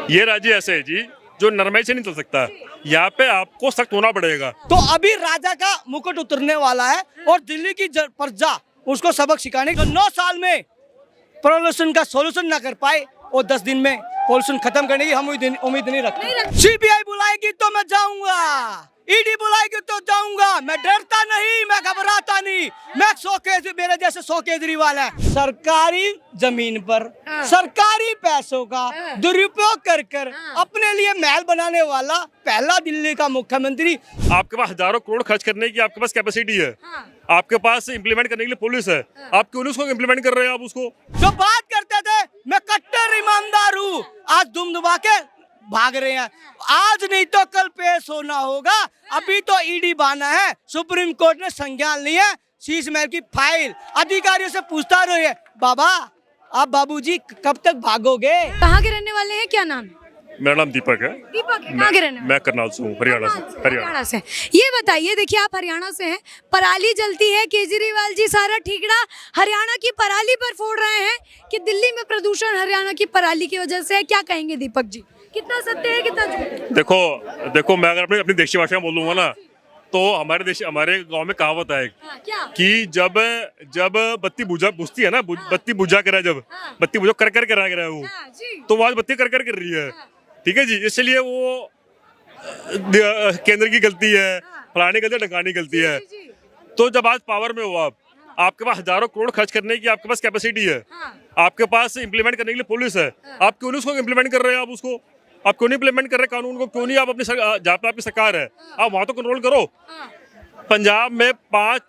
ये राज्य ऐसे है जी जो नरमाई से नहीं चल सकता। यहाँ पे आपको सख्त होना पड़ेगा। तो अभी राजा का मुकुट उतरने वाला है और दिल्ली की प्रजा उसको सबक सिखाने जो 9 साल में पॉल्यूशन का सॉल्यूशन ना कर पाए और 10 दिन में पॉल्यूशन खत्म करने की हम उम्मीद नहीं रखते। सीबीआई बुलाएगी तो मैं जाऊंगा, ईडी बुलाएगी तो जाऊंगा। मैं डरता नहीं, मैं घबराता नहीं। मैं मेरे जैसे 100 केजरीवाल है। सरकारी जमीन पर सरकारी पैसों का दुरुपयोग कर अपने लिए महल बनाने वाला पहला दिल्ली का मुख्यमंत्री। आपके पास हजारों करोड़ खर्च करने की आपके पास कैपेसिटी है, आपके पास इम्प्लीमेंट करने के लिए पुलिस है, आप क्यों नहीं उसको इम्प्लीमेंट कर रहे हैं? आप उसको जो बात करते थे मैं कट्टर ईमानदार हूँ, आज दुम दुबा के भाग रहे हैं। आज नहीं तो कल पेश होना होगा। अभी तो ईडी बहाना है, सुप्रीम कोर्ट ने संज्ञान लिया। शीश महल की फाइल अधिकारियों से पूछता रहे बाबा आप बाबूजी कब तक भागोगे? कहाँ के रहने वाले हैं, क्या नाम है? मेरा नाम दीपक है। दीपक है, कहाँ के रहने वाले? मैं करनाल से हूँ, हरियाणा से। हरियाणा से। ये बताइए, देखिए आप हरियाणा से हैं, पराली जलती है, केजरीवाल जी सारा ठीकरा हरियाणा की पराली पर फोड़ रहे हैं कि दिल्ली में प्रदूषण हरियाणा की पराली की वजह से है। क्या कहेंगे दीपक जी, कितना सत्य है कितना झूठ? देखो मैं अगर अपनी देशी भाषा में बोलूंगा ना तो हमारे गांव में कहावत है क्या? कि जब बत्ती बुझती है ना, बत्ती बुझा करा, जब बत्ती बुझा कर करा करा वो, तो आज बत्ती कर कर रही है। ठीक है जी, इसलिए वो केंद्र की गलती है, फलाने गलती है, ढकानी गलती है। तो जब आज पावर में हो आपके पास हजारों करोड़ खर्च करने की आपके पास कैपेसिटी है, आपके पास इम्प्लीमेंट करने के लिए पुलिस है, आप क्यों नहीं उसको इम्प्लीमेंट कर रहे हैं? आप क्यों नहीं इम्प्लीमेंट कर रहे कानून को? क्यों नहीं आप जहाँ पे आपकी सरकार है आप वहां तो कंट्रोल करो। पंजाब में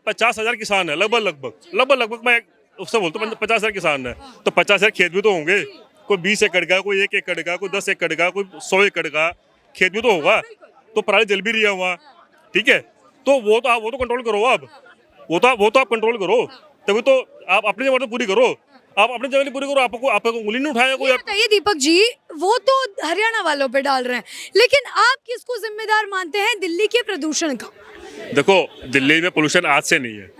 50 हजार किसान है, लगभग मैं उससे बोलता हूँ 50 हजार किसान है, तो 50 हजार खेत भी तो होंगे। कोई 20 एकड़ का, कोई 1 एकड़ का, कोई 10 एकड़ का, कोई 100 एकड़ का खेत भी तो होगा। तो पराली जल भी रही है वहाँ, ठीक है? तो वो तो कंट्रोल करो। आप वो तो आप कंट्रोल करो, तभी तो आप अपनी जगह पूरी करो। आप अपनी जगह पूरी करो, आपको उंगली नहीं उठाया कोई। बताइए दीपक जी, वो तो हरियाणा वालों पे डाल रहे हैं, लेकिन आप किसको जिम्मेदार मानते हैं दिल्ली के प्रदूषण का? देखो, दिल्ली में पोल्यूशन आज से नहीं है।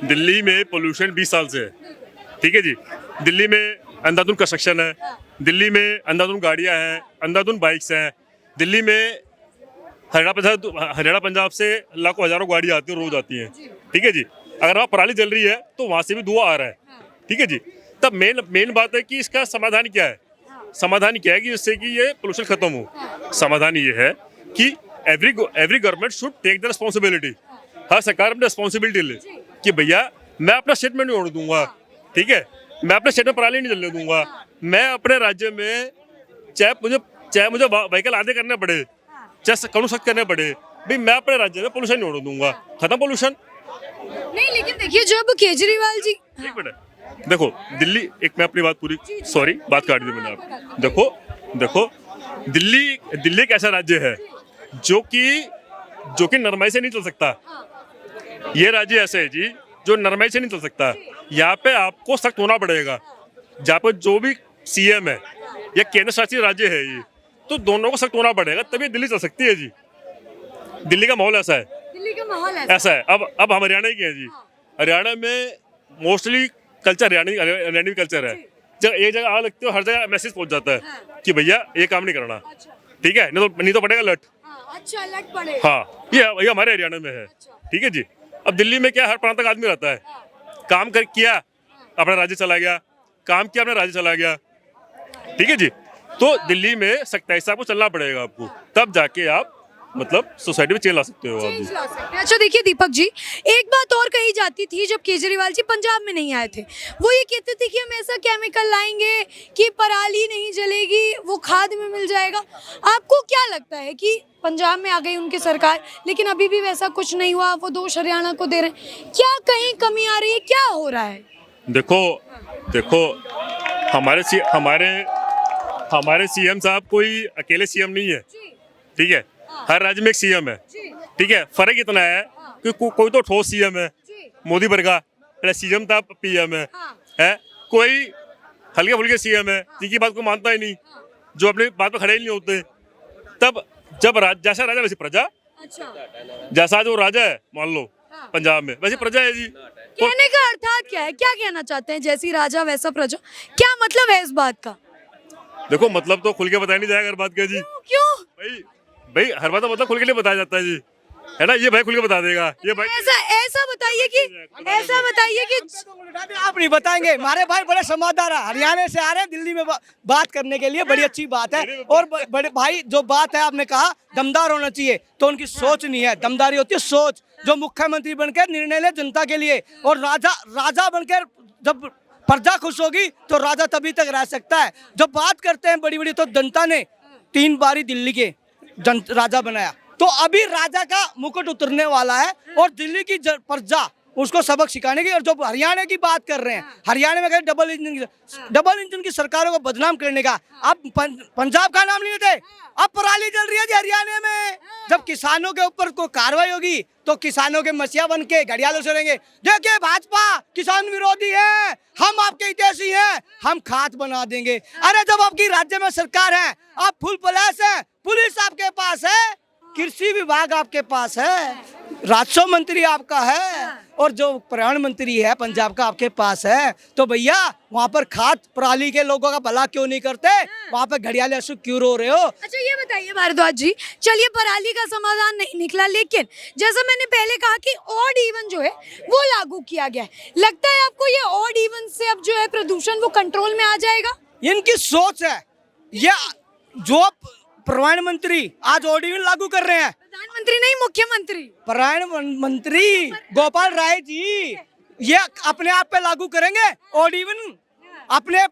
दिल्ली में पोल्यूशन 20 साल से है। ठीक है जी, दिल्ली में अंधाधुंध कंस्ट्रक्शन है, दिल्ली में अंधाधुंध गाड़ियां हैं, अंधाधुंध बाइक्स हैं। दिल्ली में हरियाणा पंजाब से लाखों हजारों गाड़ी आती हैं, रोज आती हैं। ठीक है जी, अगर वहाँ पराली जल रही है तो वहां से भी धुआं आ रहा है। ठीक है जी, तब मेन बात है कि इसका समाधान क्या है? समाधान क्या है कि जिससे कि ये पोल्यूशन खत्म हो? समाधान ये है कि every government should take the responsibility. हर सरकार अपनी रिस्पॉन्सिबिलिटी ले कि भैया मैं अपना स्टेट में नहीं ओढ़ दूंगा। ठीक है, मैं अपने स्टेट में पराली नहीं जलने दूंगा। मैं अपने राज्य में चाहे मुझे व्हीकल आधे करने पड़े, चाहे कानून सख्त करने पड़े, भाई मैं अपने राज्य में पोल्यूशन नहीं ओढ़ दूंगा। खत्म पोल्यूशन। नहीं, लेकिन देखिए जब केजरीवाल जी, एक मिनट, देखो दिल्ली, मैं अपनी बात पूरी, सॉरी बात काट दी मैंने आप। देखो दिल्ली एक ऐसा राज्य है जो कि नरमाई से नहीं चल सकता। ये राज्य ऐसे है जी जो नरमाई से नहीं चल सकता। यहाँ पे आपको सख्त होना पड़ेगा। जहाँ पे जो भी सीएम है या केंद्र शासित राज्य है ये, तो दोनों को सख्त होना पड़ेगा, तभी दिल्ली चल सकती है जी। दिल्ली का माहौल ऐसा है, दिल्ली का माहौल ऐसा है। अब हम हरियाणा के हैं जी। हरियाणा में मोस्टली कल्चर हरियाणवी कल्चर है। जब एक जगह आग लगती है हर जगह मैसेज पहुंच जाता है कि भैया ये काम नहीं करना। ठीक है, नहीं तो पड़ेगा लट। अच्छा, लट पड़े। हाँ, ये हमारे हरियाणा में है। ठीक है जी, अब दिल्ली में क्या, हर प्रांत का आदमी रहता है। काम किया अपना राज्य चला गया, काम किया अपना राज्य चला गया। ठीक है जी, तो दिल्ली में सख्ताई से आपको चलना पड़ेगा आपको, तब जाके आप मतलब सोसाइटी में चेंज ला सकते हो आप भी। अच्छा देखिए दीपक जी, एक बात और कही जाती थी जब केजरीवाल जी पंजाब में नहीं आए थे, वो ये कहते थे कि हम ऐसा केमिकल लाएंगे कि पराली नहीं जलेगी, वो खाद में मिल जाएगा। आपको क्या लगता है कि पंजाब में आ गई उनकी सरकार, लेकिन अभी भी वैसा कुछ नहीं हुआ, वो दोष हरियाणा को दे रहे हैं? क्या कहीं कमी आ रही है, क्या हो रहा है? देखो हमारे सीएम साहब कोई अकेले सीएम नहीं है। ठीक है, हर राज्य में एक सीएम है। ठीक है, फर्क इतना है कि कोई तो ठोस सीएम है, मोदी वर्गा सीएम था, पीएम है, कोई हल्के फुल्के सीएम है जिनकी बात को मानता ही नहीं, जो अपनी बात पर खड़े ही नहीं होते। तब जब जैसा राजा वैसी प्रजा। जैसा जो राजा है मान लो पंजाब में, वैसी प्रजा है जी। कहने का अर्थात क्या है, क्या कहना चाहते हैं? जैसी राजा वैसा प्रजा, क्या मतलब है इस बात का? देखो मतलब तो खुल के बताया नहीं जाएगा हर बात का जी। क्यों? भाई हर बात का मतलब खुल के नहीं बताया जाता है जी, है ना। ये भाई खुल के बता देगा, ये भाई ऐसा बताइए कि आप नहीं बताएंगे। हमारे भाई बड़े समझदार है, हरियाणा से आ रहे हैं दिल्ली में बात करने के लिए, बड़ी अच्छी बात है। और बड़े भाई जो बात है आपने कहा दमदार होना चाहिए, तो उनकी सोच नहीं है, दमदारी होती है सोच। जो मुख्यमंत्री बनकर निर्णय ले जनता के लिए, और राजा बनकर जब प्रजा खुश होगी तो राजा तभी तक रह सकता है। जब बात करते हैं बड़ी बड़ी, तो जनता ने 3 बारी दिल्ली के राजा बनाया, तो अभी राजा का मुकुट उतरने वाला है और दिल्ली की प्रजा उसको सबक सिखाने की। और जो हरियाणा की बात कर रहे हैं, हरियाणा में डबल इंजन की सरकारों को बदनाम करने का, अब पंजाब का नाम नहीं लेते, अब पराली जल रही है जी हरियाणा में। जब किसानों के ऊपर कोई कार्रवाई होगी तो किसानों के मसीहा बन के घड़ियालों से रहेंगे, देखिए भाजपा किसान विरोधी है, हम आपके हितैषी हैं, हम खाद बना देंगे। अरे जब आपकी राज्य में सरकार है, आप फुल पुलिस है, पुलिस आपके पास है, कृषि विभाग आपके पास है, राजस्व मंत्री आपका है, और जो पर्यावरण मंत्री है पंजाब का आपके पास है, तो भैया वहाँ पर खाद पराली के लोगों का भला क्यों नहीं करते? वहाँ पर घड़ियाले अशुभ क्यों रो रहे हो? अच्छा ये बताइए भारद्वाज जी, चलिए पराली का समाधान नहीं निकला, लेकिन जैसा मैंने पहले कहा कि ऑड इवन जो है वो लागू किया गया है, लगता है आपको ये ऑड इवन से अब जो है प्रदूषण वो कंट्रोल में आ जाएगा? इनकी सोच है, ये जो पर्यावरण मंत्री आज ऑड इवन लागू कर रहे हैं, प्रधानमंत्री नहीं मुख्यमंत्री, पर्यावरण मंत्री गोपाल राय जी, ये अपने आप पे लागू करेंगे ऑड इवन, अपने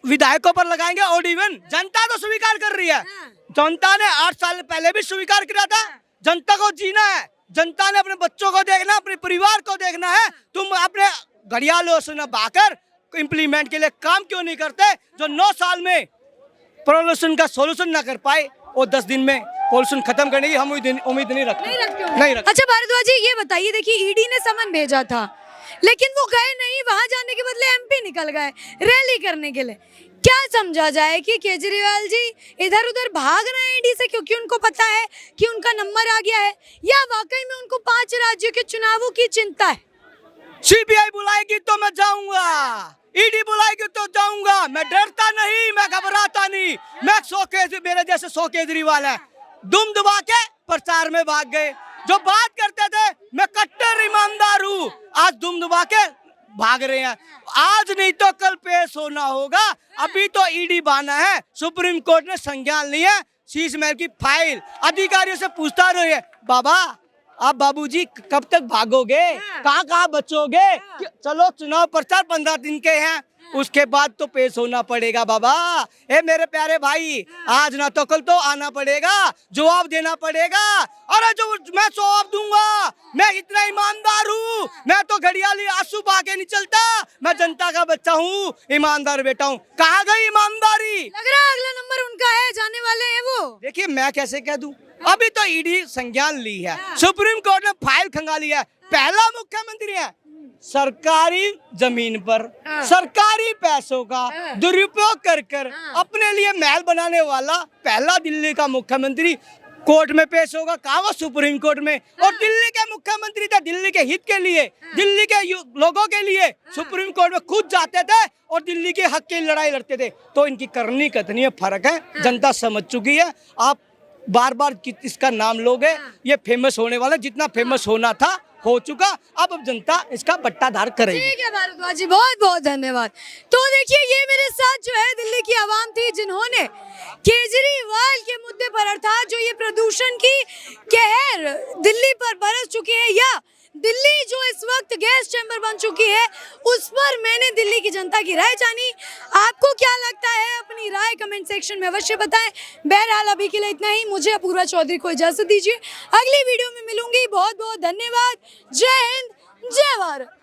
विधायकों पर लगाएंगे ऑड इवन। जनता तो स्वीकार कर रही है, जनता ने 8 साल पहले भी स्वीकार किया था। जनता को जीना है, जनता ने अपने बच्चों को देखना, अपने परिवार को देखना है। तुम अपने घड़ियालों से न बहाकर इम्प्लीमेंट के लिए काम क्यों नहीं करते? जो 9 साल में पॉल्यूशन का सोल्यूशन ना कर पाए, और 10 दिन में पॉल्यूशन खत्म करने की हम उम्मीद नहीं रखते। अच्छा भारद्वाज जी ये बताइए, देखिए ईडी ने समन भेजा था, लेकिन वो गए नहीं, वहां जाने के बदले एमपी निकल गए रैली करने के लिए। क्या समझा जाए कि केजरीवाल जी इधर उधर भाग रहे हैं ईडी से क्योंकि उनको पता है कि उनका नंबर आ गया है, या वाकई में उनको 5 राज्यों के चुनावों की चिंता है? सीबीआई बुलाएगी तो मैं जाऊंगा, ईडी बुलाएगी तो जाऊंगा, मैं डरता नहीं, मैं घबराता नहीं। मैं मेरे जैसे 100 केजरीवाल है, दुम दुबा के प्रचार में भाग गए। जो बात करते थे मैं कट्टर ईमानदार हूँ, आज दुम दुबा के भाग रहे हैं। आज नहीं तो कल पेश होना होगा। अभी तो ईडी बहाना है, सुप्रीम कोर्ट ने संज्ञान लिया, शीश महल की फाइल अधिकारियों से पूछता रहे, बाबा आप बाबूजी कब तक भागोगे, कहाँ बचोगे? चलो चुनाव प्रचार 15 दिन के हैं, उसके बाद तो पेश होना पड़ेगा बाबा। ए मेरे प्यारे भाई, आज ना तो कल तो आना पड़ेगा, जवाब देना पड़ेगा। अरे जो मैं जवाब दूंगा, मैं इतना ईमानदार हूँ, मैं तो घड़ियाली आंसू बहा के नहीं चलता, मैं जनता का बच्चा हूँ, ईमानदार बेटा हूँ। कहाँ गई ईमानदारी? लग रहा है अगला नंबर उनका है, जाने वाले हैं वो। देखिए मैं कैसे कह दूं, अभी तो ईडी संज्ञान ली है, सुप्रीम कोर्ट ने फाइल खंगा लिया है, पहला मुख्यमंत्री है सरकारी जमीन पर सरकारी पैसों का दुरुपयोग कर अपने लिए महल बनाने वाला पहला दिल्ली का मुख्यमंत्री कोर्ट में पेश होगा। कहाँ? वो सुप्रीम कोर्ट में। और दिल्ली के मुख्यमंत्री थे, दिल्ली के हित के लिए, दिल्ली के लोगों के लिए सुप्रीम कोर्ट में खुद जाते थे और दिल्ली के हक की लड़ाई लड़ते थे। तो इनकी करनी कथनी फर्क है, जनता समझ चुकी है। आप बार बार इसका नाम लोगे, ये फेमस होने वाला, जितना फेमस होना था हो चुका, अब जनता इसका बट्टाधार करेगी। ठीक है भारद्वाज जी, बहुत बहुत धन्यवाद। तो देखिए ये मेरे साथ जो है दिल्ली की आवाम थी, जिन्होंने केजरीवाल के मुद्दे पर, अर्थात जो ये प्रदूषण की कहर दिल्ली पर बरस चुकी है, या दिल्ली जो इस वक्त गैस चैम्बर बन चुकी है, उस पर मैंने दिल्ली की जनता की राय जानी। आपको क्या लगता है? अपनी राय कमेंट सेक्शन में अवश्य बताएं। बहरहाल अभी के लिए इतना ही, मुझे अपूर्वा चौधरी को इजाजत दीजिए, अगली वीडियो में मिलूंगी। बहुत बहुत धन्यवाद। जय हिंद, जय भारत।